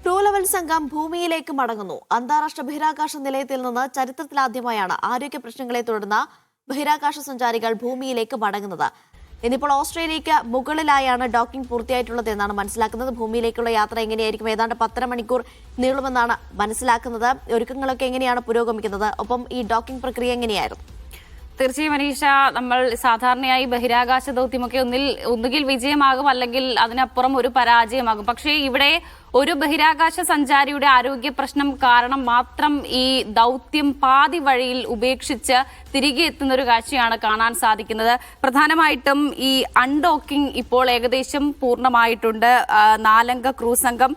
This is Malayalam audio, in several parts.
ക്രൂ ലെവൽ സംഘം ഭൂമിയിലേക്ക് മടങ്ങുന്നു. അന്താരാഷ്ട്ര ബഹിരാകാശ നിലയത്തിൽ നിന്ന് ചരിത്രത്തിലാദ്യമായാണ് ആരോഗ്യ പ്രശ്നങ്ങളെ തുടർന്ന് ബഹിരാകാശ സഞ്ചാരികൾ ഭൂമിയിലേക്ക് മടങ്ങുന്നത്. ഇന്നിപ്പോൾ ഓസ്ട്രേലിയയ്ക്ക് മുകളിലായാണ് ഡോക്കിംഗ് പൂർത്തിയായിട്ടുള്ളത് എന്നാണ് മനസ്സിലാക്കുന്നത്. ഭൂമിയിലേക്കുള്ള യാത്ര എങ്ങനെയായിരിക്കും? ഏതാണ്ട് 10 മണിക്കൂർ നീളുമെന്നാണ് മനസ്സിലാക്കുന്നത്. ഒരുക്കങ്ങളൊക്കെ എങ്ങനെയാണ് പുരോഗമിക്കുന്നത്? ഒപ്പം ഈ ഡോക്കിംഗ് പ്രക്രിയ എങ്ങനെയായിരുന്നു? തീർച്ചയായും അനീഷ, നമ്മൾ സാധാരണയായി ബഹിരാകാശ ദൗത്യമൊക്കെ ഒന്നുകിൽ വിജയമാകും അല്ലെങ്കിൽ അതിനപ്പുറം ഒരു പരാജയമാകും. പക്ഷേ ഇവിടെ ഒരു ബഹിരാകാശ സഞ്ചാരിയുടെ ആരോഗ്യ പ്രശ്നം കാരണം മാത്രം ഈ ദൗത്യം പാതി വഴിയിൽ ഉപേക്ഷിച്ച് തിരികെ എത്തുന്ന ഒരു കാഴ്ചയാണ് കാണാൻ സാധിക്കുന്നത്. പ്രധാനമായിട്ടും ഈ അൺഡോക്കിംഗ് ഇപ്പോൾ ഏകദേശം പൂർണ്ണമായിട്ടുണ്ട്. 4 അംഗ ക്രൂ സംഘം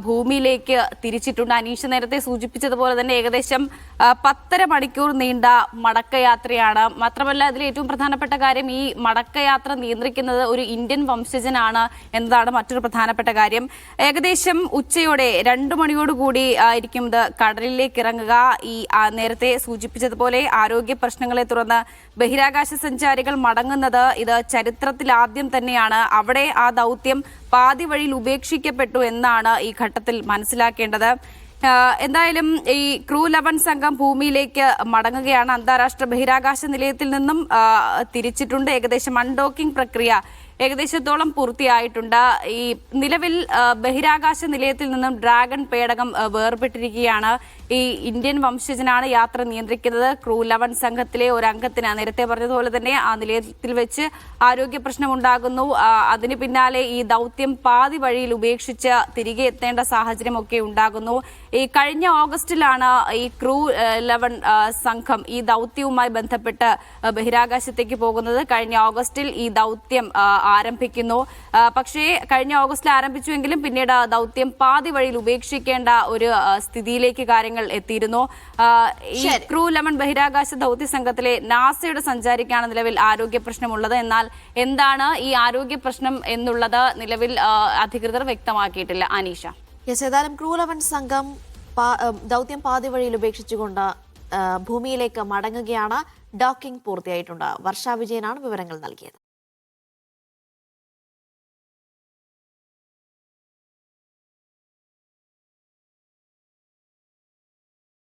ഭൂമിയിലേക്ക് തിരിച്ചിട്ടുണ്ട്. അനീഷ നേരത്തെ സൂചിപ്പിച്ചതുപോലെ തന്നെ ഏകദേശം 10.5 മണിക്കൂർ നീണ്ട മടക്കയാത്രയാണ്. മാത്രമല്ല ഇതിൽ ഏറ്റവും പ്രധാനപ്പെട്ട കാര്യം, ഈ മടക്കയാത്ര നിയന്ത്രിക്കുന്നത് ഒരു ഇന്ത്യൻ വംശജനാണ് എന്നതാണ് മറ്റൊരു പ്രധാനപ്പെട്ട കാര്യം. ഏകദേശം ഉച്ചയോടെ 2 മണിയോടുകൂടി ആയിരിക്കും ഇത് കടലിലേക്ക് ഇറങ്ങുക. ഈ നേരത്തെ സൂചിപ്പിച്ചതുപോലെ ആരോഗ്യ പ്രശ്നങ്ങളെ തുടർന്ന് ബഹിരാകാശ സഞ്ചാരികൾ മടങ്ങുന്നത് ഇത് ചരിത്രത്തിൽ ആദ്യം തന്നെയാണ്. അവിടെ ആ ദൗത്യം പാതി വഴിയിൽ ഉപേക്ഷിക്കപ്പെട്ടു എന്നാണ് ഈ ഘട്ടത്തിൽ മനസ്സിലാക്കേണ്ടത്. എന്തായാലും ഈ ക്രൂ 11 സംഘം ഭൂമിയിലേക്ക് മടങ്ങുകയാണ്. അന്താരാഷ്ട്ര ബഹിരാകാശ നിലയത്തിൽ നിന്നും തിരിച്ചിട്ടുണ്ട്. ഏകദേശം അൺഡോക്കിംഗ് പ്രക്രിയ ഏകദേശത്തോളം പൂർത്തിയായിട്ടുണ്ട്. ഈ നിലവിൽ ബഹിരാകാശ നിലയത്തിൽ നിന്നും ഡ്രാഗൺ പേടകം വേർപെട്ടിരിക്കുകയാണ്. ഈ ഇന്ത്യൻ വംശജനാണ് യാത്ര നിയന്ത്രിക്കുന്നത്. ക്രൂ 11 സംഘത്തിലെ ഒരു അംഗത്തിന് നേരത്തെ പറഞ്ഞതുപോലെ തന്നെ ആ നിലയത്തിൽ വെച്ച് ആരോഗ്യ പ്രശ്നമുണ്ടാകുന്നു. അതിന് പിന്നാലെ ഈ ദൗത്യം പാതി വഴിയിൽ ഉപേക്ഷിച്ച് തിരികെ എത്തേണ്ട സാഹചര്യമൊക്കെ ഉണ്ടാകുന്നു. ഈ കഴിഞ്ഞ ഓഗസ്റ്റിലാണ് ഈ ക്രൂ 11 സംഘം ഈ ദൗത്യവുമായി ബന്ധപ്പെട്ട് ബഹിരാകാശത്തേക്ക് പോകുന്നത്. കഴിഞ്ഞ ഓഗസ്റ്റിൽ ഈ ദൗത്യം ആരംഭിക്കുന്നു. പക്ഷേ കഴിഞ്ഞ ഓഗസ്റ്റിൽ ആരംഭിച്ചുവെങ്കിലും പിന്നീട് ദൗത്യം പാതി വഴിയിൽ ഉപേക്ഷിക്കേണ്ട ഒരു സ്ഥിതിയിലേക്ക് കാര്യങ്ങൾ എത്തിയിരുന്നു. ഈ ക്രൂ 11 ബഹിരാകാശ ദൗത്യ സംഘത്തിലെ നാസയുടെ സഞ്ചാരിക്കാണ് നിലവിൽ ആരോഗ്യ പ്രശ്നമുള്ളത്. എന്നാൽ എന്താണ് ഈ ആരോഗ്യ പ്രശ്നം എന്നുള്ളത് നിലവിൽ അധികൃതർ വ്യക്തമാക്കിയിട്ടില്ല. അനീഷ, ഏതായാലും ക്രൂ 11 സംഘം ദൗത്യം പാതി വഴിയിൽ ഉപേക്ഷിച്ചുകൊണ്ട് ഭൂമിയിലേക്ക് മടങ്ങുകയാണ്. ഡോക്കിംഗ് പൂർത്തിയായിട്ടുണ്ട്. വർഷ വിജയനാണ് വിവരങ്ങൾ നൽകിയത്.